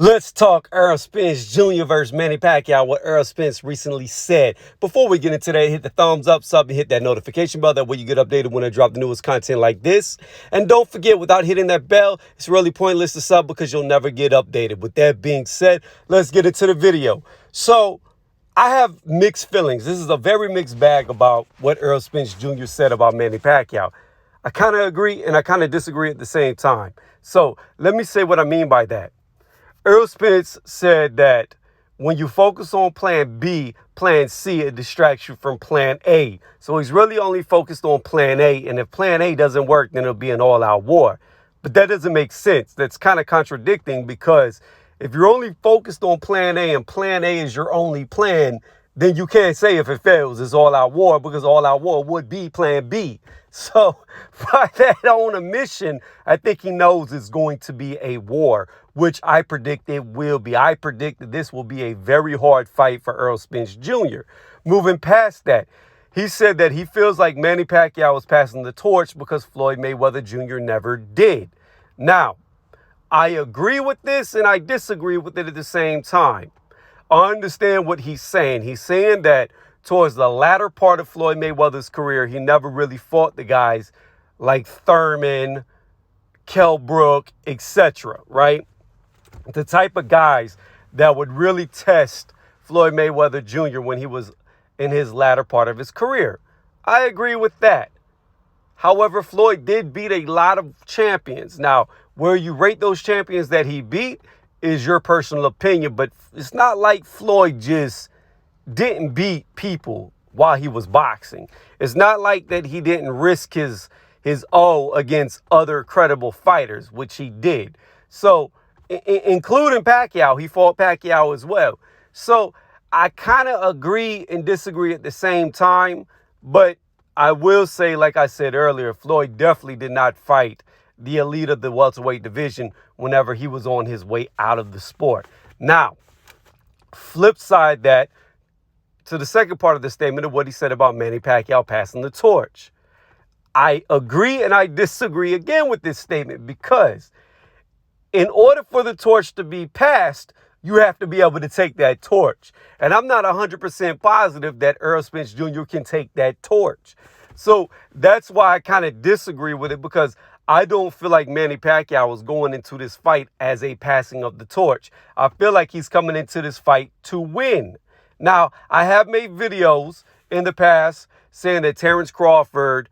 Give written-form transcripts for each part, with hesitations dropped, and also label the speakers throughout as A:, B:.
A: Let's talk Errol Spence Jr. versus Manny Pacquiao, what Errol Spence recently said. Before we get into that, hit the thumbs up, sub, and hit that notification bell. That way you get updated when I drop the newest content like this. And don't forget, without hitting that bell, it's really pointless to sub because you'll never get updated. With that being said, let's get into the video. So, I have mixed feelings. This is a very mixed bag about what Errol Spence Jr. said about Manny Pacquiao. I kind of agree and I kind of disagree at the same time. So, let me say what I mean by that. Errol Spence said that when you focus on plan B, plan C, it distracts you from plan A. So he's really only focused on plan A. And if plan A doesn't work, then it'll be an all-out war. But that doesn't make sense. That's kind of contradicting because if you're only focused on plan A and plan A is your only plan, then you can't say if it fails, it's all-out war because all-out war would be plan B. So by that own admission, I think he knows it's going to be a war, which I predict it will be. I predict that this will be a very hard fight for Errol Spence Jr. Moving past that, he said that he feels like Manny Pacquiao is passing the torch because Floyd Mayweather Jr. never did. Now, I agree with this and I disagree with it at the same time. I understand what he's saying. He's saying that towards the latter part of Floyd Mayweather's career, he never really fought the guys like Thurman, Kell Brook, etc., right? The type of guys that would really test Floyd Mayweather Jr. when he was in his latter part of his career. I agree with that. However, Floyd did beat a lot of champions. Now, where you rate those champions that he beat is your personal opinion, but it's not like Floyd just didn't beat people while he was boxing. It's not like that he didn't risk his O against other credible fighters, which he did. So, including Pacquiao, he fought Pacquiao as well. So, I kind of agree and disagree at the same time, but I will say, like I said earlier, Floyd definitely did not fight the elite of the welterweight division whenever he was on his way out of the sport. Now, flip side that, to the second part of the statement of what he said about Manny Pacquiao passing the torch. I agree and I disagree again with this statement because in order for the torch to be passed, you have to be able to take that torch. And I'm not 100% positive that Errol Spence Jr. can take that torch. So that's why I kind of disagree with it because I don't feel like Manny Pacquiao is going into this fight as a passing of the torch. I feel like he's coming into this fight to win. Now, I have made videos in the past saying that Terrence Crawford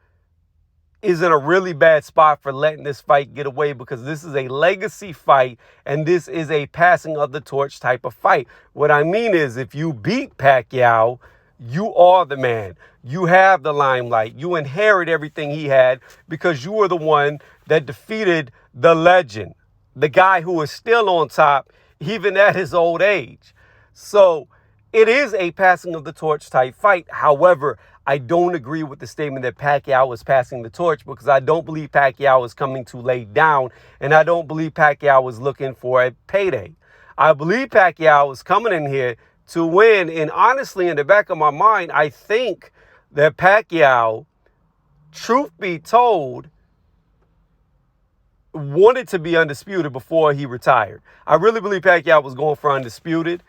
A: is in a really bad spot for letting this fight get away because this is a legacy fight and this is a passing of the torch type of fight. What I mean is if you beat Pacquiao, you are the man. You have the limelight. You inherit everything he had because you were the one that defeated the legend, the guy who is still on top even at his old age. So it is a passing of the torch type fight. However, I don't agree with the statement that Pacquiao is passing the torch because I don't believe Pacquiao is coming to lay down and I don't believe Pacquiao is looking for a payday. I believe Pacquiao is coming in here to win, and honestly, in the back of my mind, I think that Pacquiao, truth be told, wanted to be undisputed before he retired. I really believe Pacquiao was going for undisputed,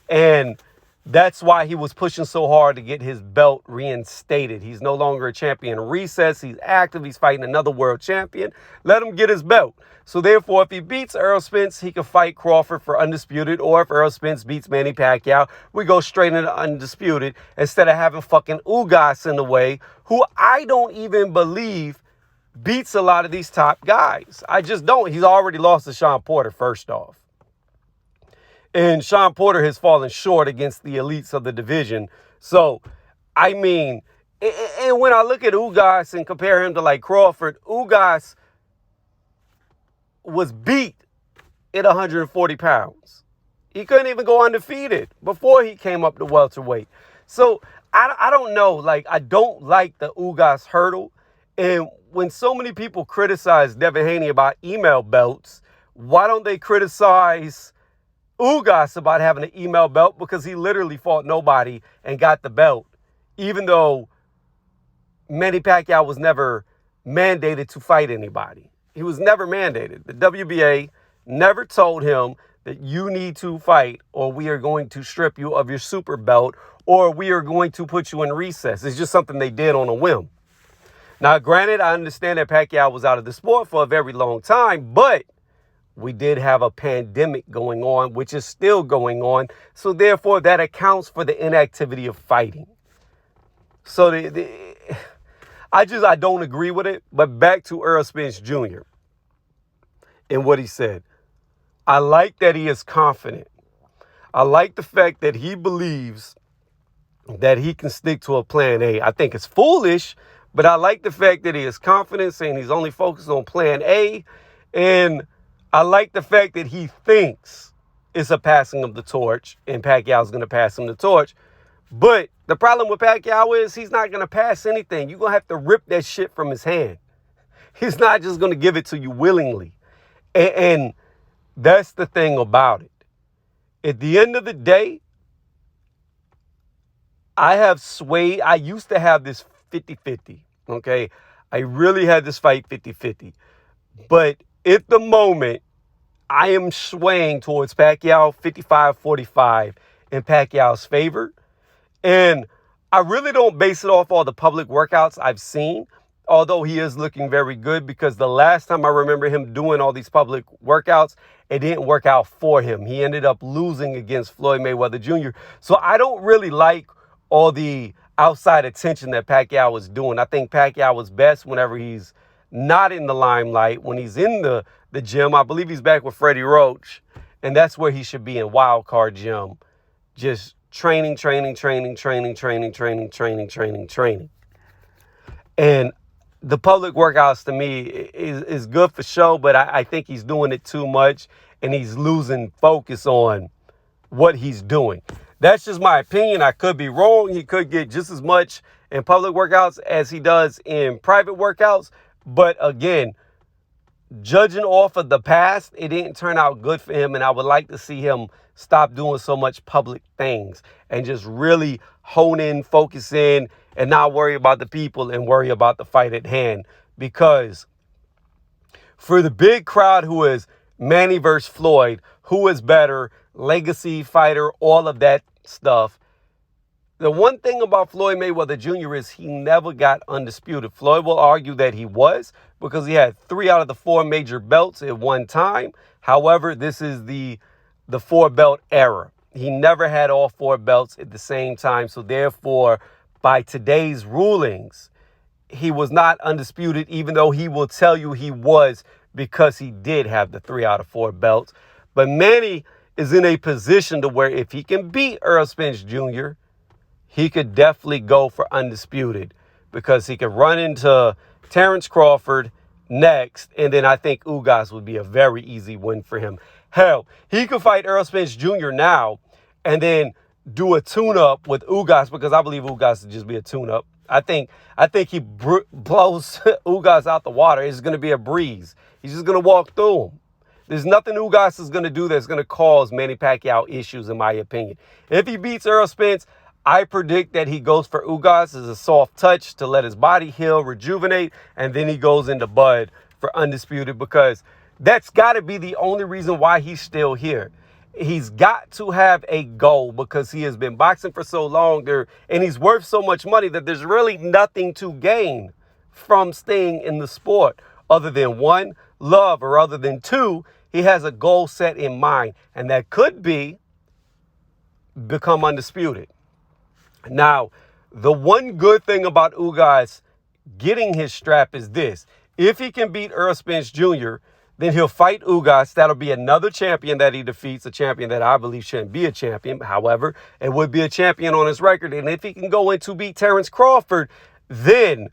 A: and that's why he was pushing so hard to get his belt reinstated. He's no longer a champion in recess. He's active. He's fighting another world champion. Let him get his belt. So therefore, if he beats Errol Spence, he can fight Crawford for undisputed. Or if Errol Spence beats Manny Pacquiao, we go straight into undisputed instead of having fucking Ugas in the way, who I don't even believe beats a lot of these top guys. I just don't. He's already lost to Sean Porter, first off. And Sean Porter has fallen short against the elites of the division. So, I mean, and when I look at Ugas and compare him to like Crawford, Ugas was beat at 140 pounds. He couldn't even go undefeated before he came up to welterweight. So, I don't know. Like, I don't like the Ugas hurdle. And when so many people criticize Devin Haney about email belts, why don't they criticize Ugas about having an email belt? Because he literally fought nobody and got the belt, even though Manny Pacquiao was never mandated to fight anybody. He was never mandated. The WBA never told him that you need to fight or we are going to strip you of your super belt or we are going to put you in recess. It's just something they did on a whim. Now, granted, I understand that Pacquiao was out of the sport for a very long time, but we did have a pandemic going on, which is still going on. So therefore, that accounts for the inactivity of fighting. So I don't agree with it. But back to Errol Spence Jr. and what he said. I like that he is confident. I like the fact that he believes that he can stick to a plan A. I think it's foolish, but I like the fact that he is confident, saying he's only focused on plan A. And I like the fact that he thinks it's a passing of the torch and Pacquiao's going to pass him the torch. But the problem with Pacquiao is he's not going to pass anything. You're going to have to rip that shit from his hand. He's not just going to give it to you willingly. And that's the thing about it. At the end of the day, I used to have this 50-50, okay? I really had this fight 50-50. But at the moment, I am swaying towards Pacquiao 55-45 in Pacquiao's favor. And I really don't base it off all the public workouts I've seen, although he is looking very good, because the last time I remember him doing all these public workouts, it didn't work out for him. He ended up losing against Floyd Mayweather Jr. So I don't really like all the outside attention that Pacquiao was doing. I think Pacquiao was best whenever he's not in the limelight, when he's in the gym. I believe he's back with Freddie Roach, and that's where he should be, in Wild Card Gym. Just training. And the public workouts, to me, is good for show, but I think he's doing it too much, and he's losing focus on what he's doing. That's just my opinion. I could be wrong. He could get just as much in public workouts as he does in private workouts. But again, judging off of the past, it didn't turn out good for him. And I would like to see him stop doing so much public things and just really hone in, focus in, and not worry about the people and worry about the fight at hand. Because for the big crowd who is Manny versus Floyd, who is better, legacy fighter, all of that stuff, the one thing about Floyd Mayweather Jr. is he never got undisputed. Floyd will argue that he was, because he had 3 out of the 4 major belts at one time. However, this is the 4-belt era. He never had all 4 belts at the same time. So therefore, by today's rulings, he was not undisputed, even though he will tell you he was, because he did have the 3 out of 4 belts. But Manny is in a position to where if he can beat Errol Spence Jr., he could definitely go for undisputed, because he could run into Terrence Crawford next, and then I think Ugas would be a very easy win for him. Hell, he could fight Errol Spence Jr. now and then do a tune-up with Ugas, because I believe Ugas would just be a tune-up. I think he blows Ugas out the water. It's going to be a breeze. He's just going to walk through him. There's nothing Ugas is going to do that's going to cause Manny Pacquiao issues, in my opinion. If he beats Errol Spence, I predict that he goes for Ugas as a soft touch to let his body heal, rejuvenate, and then he goes into Bud for undisputed, because that's got to be the only reason why he's still here. He's got to have a goal, because he has been boxing for so long there, and he's worth so much money that there's really nothing to gain from staying in the sport other than 1, love, or other than 2, he has a goal set in mind, and that could be become undisputed. Now, the one good thing about Ugas getting his strap is this. If he can beat Errol Spence Jr., then he'll fight Ugas. That'll be another champion that he defeats, a champion that I believe shouldn't be a champion. However, it would be a champion on his record. And if he can go in to beat Terrence Crawford, then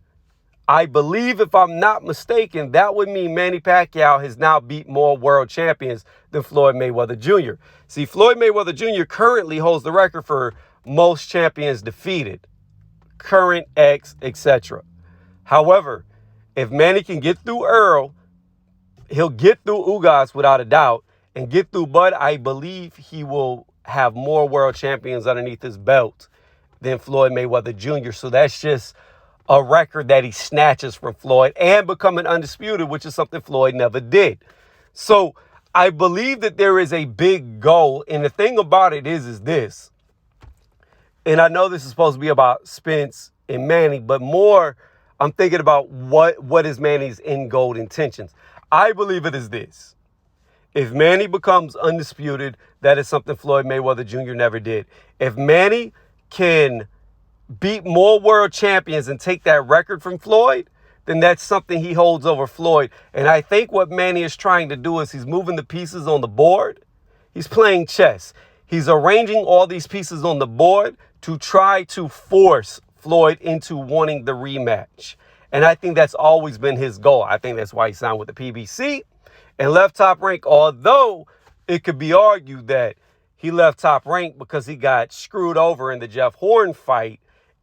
A: I believe, if I'm not mistaken, that would mean Manny Pacquiao has now beat more world champions than Floyd Mayweather Jr. See, Floyd Mayweather Jr. currently holds the record for most champions defeated, current, etc. However, if Manny can get through Earl, he'll get through Ugas without a doubt, and get through Bud. I believe he will have more world champions underneath his belt than Floyd Mayweather Jr. So that's just a record that he snatches from Floyd, and becoming undisputed, which is something Floyd never did. So I believe that there is a big goal. And the thing about it is this. And I know this is supposed to be about Spence and Manny, but more I'm thinking about what is Manny's end goal intentions. I believe it is this. If Manny becomes undisputed, that is something Floyd Mayweather Jr. never did. If Manny can beat more world champions and take that record from Floyd, then that's something he holds over Floyd. And I think what Manny is trying to do is he's moving the pieces on the board. He's playing chess. He's arranging all these pieces on the board to try to force Floyd into wanting the rematch. And I think that's always been his goal. I think that's why he signed with the PBC and left Top Rank, although it could be argued that he left Top Rank because he got screwed over in the Jeff Horn fight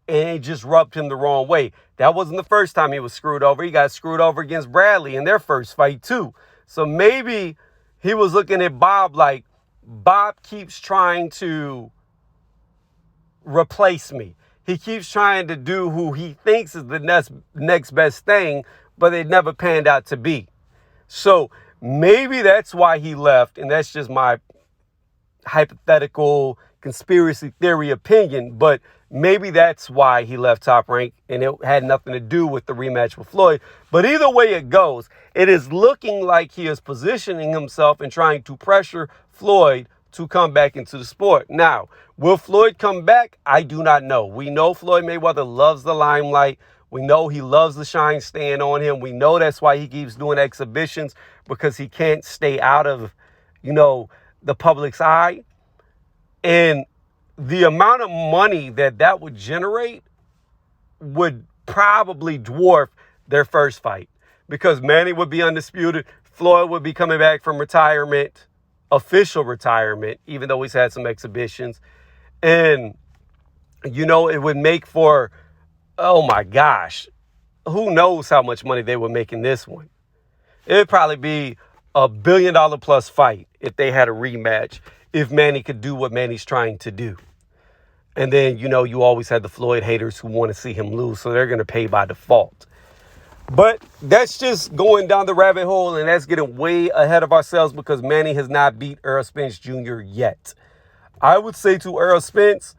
A: and it just rubbed him the wrong way. That wasn't the first time he was screwed over. He got screwed over against Bradley in their first fight too. So maybe he was looking at Bob like, Bob keeps trying to replace me. He keeps trying to do who he thinks is the next best thing, but it never panned out to be. So maybe that's why he left, and that's just my hypothetical conspiracy theory opinion, but maybe that's why he left Top Rank, and it had nothing to do with the rematch with Floyd. But either way it goes, it is looking like he is positioning himself and trying to pressure Floyd to come back into the sport. Now, will Floyd come back? I do not know. We know Floyd Mayweather loves the limelight. We know he loves the shine staying on him. We know that's why he keeps doing exhibitions, because he can't stay out of, the public's eye. And the amount of money that would generate would probably dwarf their first fight, because Manny would be undisputed. Floyd would be coming back from retirement, official retirement, even though he's had some exhibitions. And, it would make for, oh my gosh, who knows how much money they would make in this one. It'd probably be $1 billion plus fight if they had a rematch, if Manny could do what Manny's trying to do. And then, you always had the Floyd haters who want to see him lose, so they're going to pay by default. But that's just going down the rabbit hole, and that's getting way ahead of ourselves, because Manny has not beat Errol Spence Jr. yet. I would say to Errol Spence,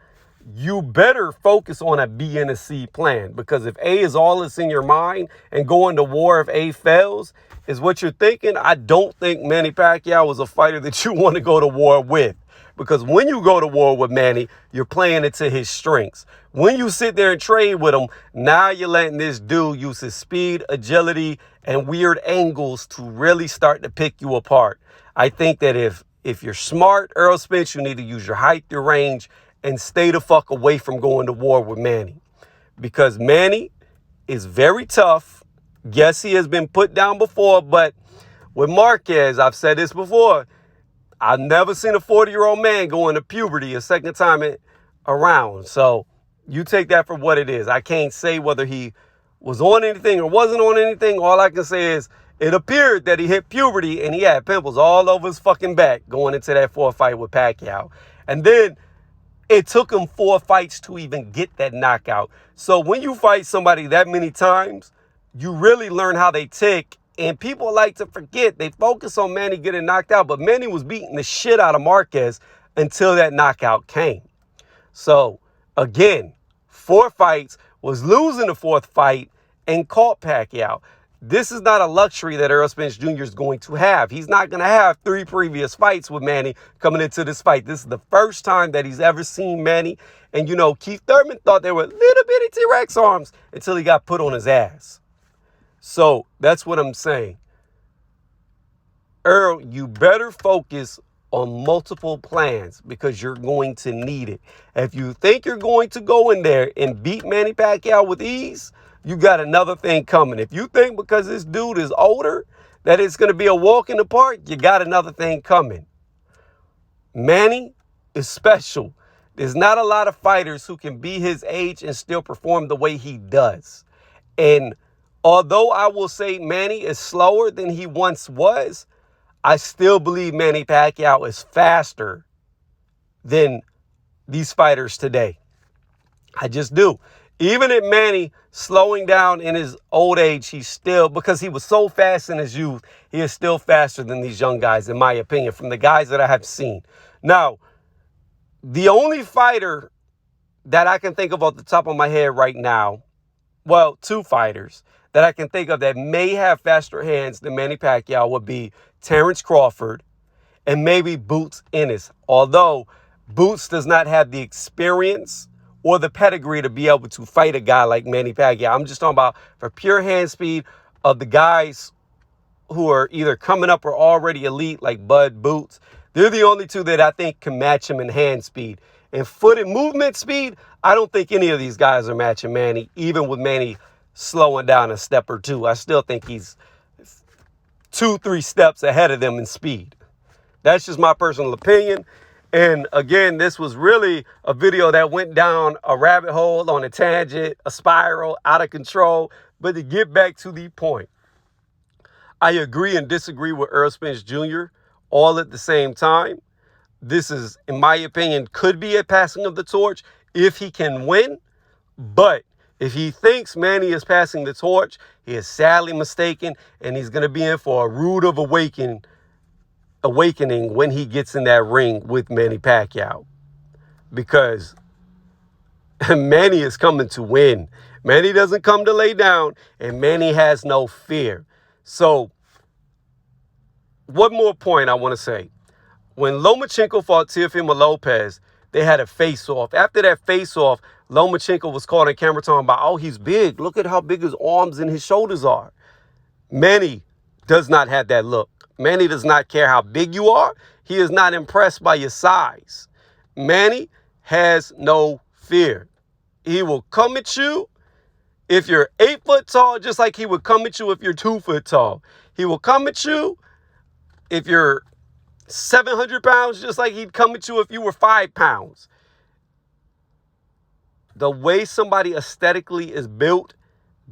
A: you better focus on a B and a C plan, because if A is all that's in your mind and going to war if A fails is what you're thinking, I don't think Manny Pacquiao is a fighter that you want to go to war with. Because when you go to war with Manny, you're playing it to his strengths. When you sit there and trade with him, now you're letting this dude use his speed, agility, and weird angles to really start to pick you apart. I think that if you're smart, Errol Spence, you need to use your height, your range, and stay the fuck away from going to war with Manny. Because Manny is very tough. Yes, he has been put down before, but with Marquez, I've said this before, I've never seen a 40-year-old man go into puberty a second time around. So you take that for what it is. I can't say whether he was on anything or wasn't on anything. All I can say is it appeared that he hit puberty and he had pimples all over his fucking back going into that fourth fight with Pacquiao. And then it took him 4 fights to even get that knockout. So when you fight somebody that many times, you really learn how they tick. And people like to forget. They focus on Manny getting knocked out, but Manny was beating the shit out of Marquez until that knockout came. So, again, 4 fights, was losing the 4th fight, and caught Pacquiao. This is not a luxury that Errol Spence Jr. is going to have. He's not going to have 3 previous fights with Manny coming into this fight. This is the first time that he's ever seen Manny. And, Keith Thurman thought they were little bitty T-Rex arms until he got put on his ass. So that's what I'm saying. Errol, you better focus on multiple plans, because you're going to need it. If you think you're going to go in there and beat Manny Pacquiao with ease, you got another thing coming. If you think because this dude is older that it's going to be a walk in the park, you got another thing coming. Manny is special. There's not a lot of fighters who can be his age and still perform the way he does. And although I will say Manny is slower than he once was, I still believe Manny Pacquiao is faster than these fighters today. I just do. Even at Manny slowing down in his old age, he's still, because he was so fast in his youth, he is still faster than these young guys, in my opinion, from the guys that I have seen. Now, the only fighter that I can think of off the top of my head right now, well, two fighters that I can think of that may have faster hands than Manny Pacquiao would be Terrence Crawford and maybe Boots Ennis. Although Boots does not have the experience or the pedigree to be able to fight a guy like Manny Pacquiao. I'm just talking about for pure hand speed of the guys who are either coming up or already elite, like Bud, Boots. They're the only two that I think can match him in hand speed. In foot and movement speed, I don't think any of these guys are matching Manny, even with Manny slowing down a step or two. I still think he's 2-3 steps ahead of them in speed. That's just my personal opinion. And again, this was really a video that went down a rabbit hole, on a tangent, a spiral, out of control. But to get back to the point, I agree and disagree with Errol Spence Jr. all at the same time. This is, in my opinion, could be a passing of the torch if he can win. But if he thinks Manny is passing the torch, he is sadly mistaken, and he's going to be in for a rude of awakening when he gets in that ring with Manny Pacquiao. Because Manny is coming to win. Manny doesn't come to lay down, and Manny has no fear. So, one more point I want to say. When Lomachenko fought Teofimo Lopez, they had a face-off. After that face-off, Lomachenko was caught on camera talking about, oh, he's big. Look at how big his arms and his shoulders are. Manny does not have that look. Manny does not care how big you are. He is not impressed by your size. Manny has no fear. He will come at you if you're 8 foot tall, just like he would come at you if you're 2 foot tall. He will come at you if you're 700 pounds, just like he'd come at you if you were 5 pounds. The way somebody aesthetically is built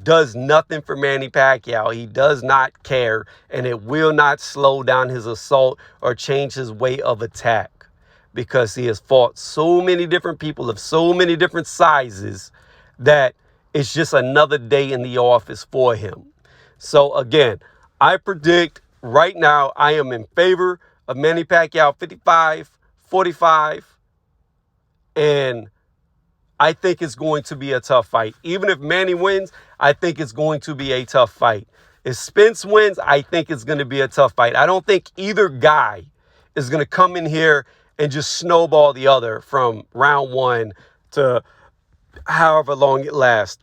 A: does nothing for Manny Pacquiao. He does not care, and it will not slow down his assault or change his way of attack, because he has fought so many different people of so many different sizes that it's just another day in the office for him. So again, I predict right now I am in favor of Manny Pacquiao 55-45, and I think it's going to be a tough fight. Even if Manny wins, I think it's going to be a tough fight. If Spence wins, I think it's going to be a tough fight. I don't think either guy is going to come in here and just snowball the other from round one to however long it lasts.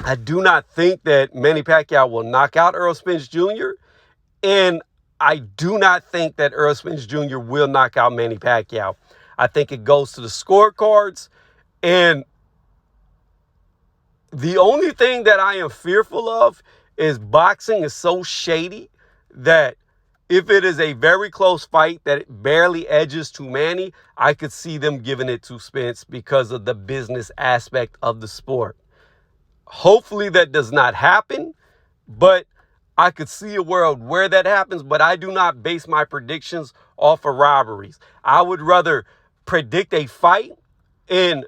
A: I do not think that Manny Pacquiao will knock out Errol Spence Jr., and I do not think that Errol Spence Jr. will knock out Manny Pacquiao. I think it goes to the scorecards. And the only thing that I am fearful of is boxing is so shady that if it is a very close fight that it barely edges to Manny, I could see them giving it to Spence because of the business aspect of the sport. Hopefully that does not happen, but I could see a world where that happens, but I do not base my predictions off of robberies. I would rather predict a fight and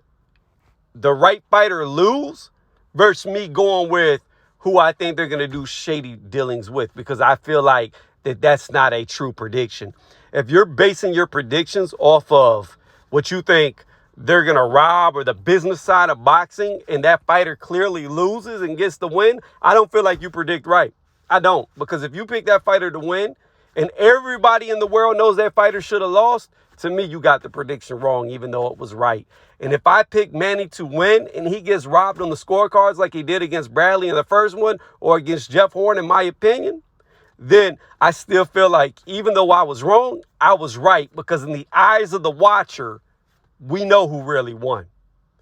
A: the right fighter lose versus me going with who I think they're going to do shady dealings with, because I feel like that's not a true prediction. If you're basing your predictions off of what you think they're going to rob or the business side of boxing, and that fighter clearly loses and gets the win, I don't feel like you predict right. I don't, because if you pick that fighter to win and everybody in the world knows that fighter should have lost, to me, you got the prediction wrong, even though it was right. And if I pick Manny to win and he gets robbed on the scorecards like he did against Bradley in the first one or against Jeff Horn, in my opinion, then I still feel like even though I was wrong, I was right, because in the eyes of the watcher, we know who really won.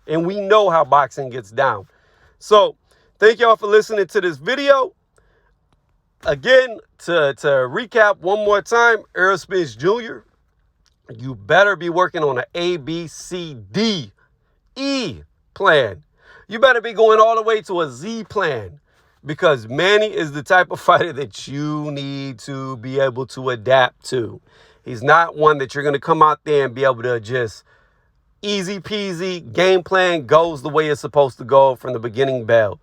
A: And we know how boxing gets down. So thank y'all for listening to this video. Again, to recap one more time, Errol Spence Jr., you better be working on an A, B, C, D, E plan. You better be going all the way to a Z plan, because Manny is the type of fighter that you need to be able to adapt to. He's not one that you're going to come out there and be able to just Easy peasy. Game plan goes the way it's supposed to go from the beginning bell.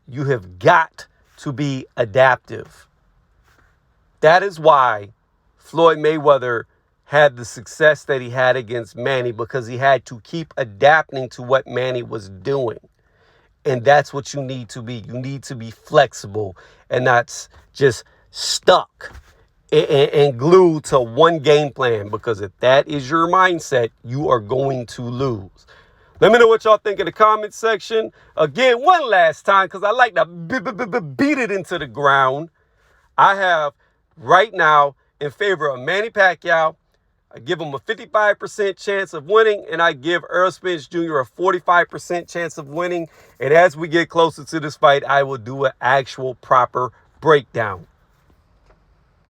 A: You have got to be adaptive. That is why Floyd Mayweather had the success that he had against Manny, because he had to keep adapting to what Manny was doing. And that's what you need to be. You need to be flexible and not just stuck and glued to one game plan, because if that is your mindset, you are going to lose. Let me know what y'all think in the comment section. Again, one last time, because I like to beat it into the ground. I have right now in favor of Manny Pacquiao. I give him a 55% chance of winning, and I give Errol Spence Jr. a 45% chance of winning. And as we get closer to this fight, I will do an actual proper breakdown.